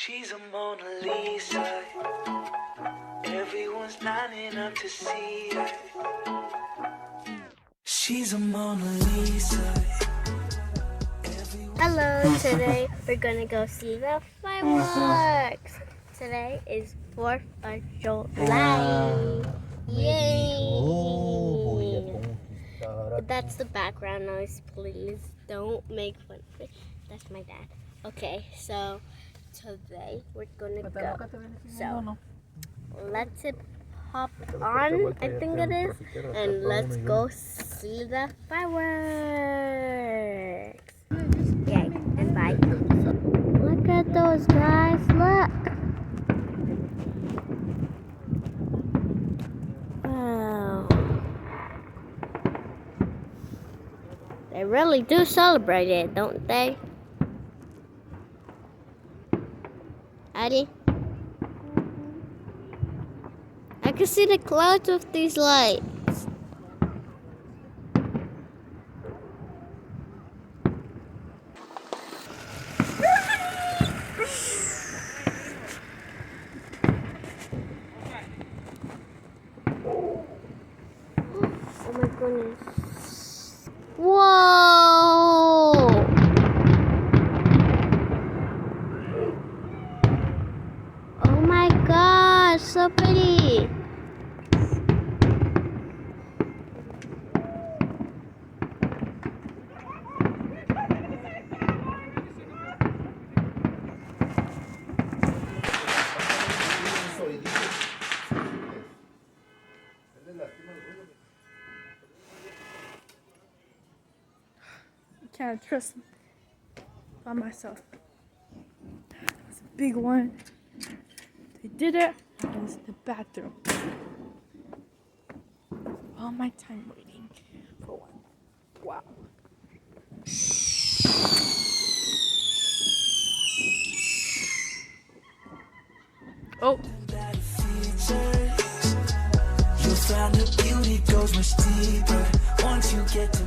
She's a Mona Lisa. Everyone's lining up to see her. She's a Mona Lisa. Hello, today we're gonna go see the fireworks. Today is 4th of July. Yay! That's the background noise. Please don't make fun of it. That's my dad. Okay, so today we're gonna go. So let's hop on, I think it is, and let's go see the fireworks. Okay, and bye. Look at those guys, look. Wow. They really do celebrate it, don't they? Addie? I can see the clouds with these lights. Oh my goodness. Whoa! Oh my gosh, so pretty. Can't trust by myself. It's a big one. They did it. I was in the bathroom. All my time waiting for one. Wow. Oh. You'll find the beauty goes much deeper once you get to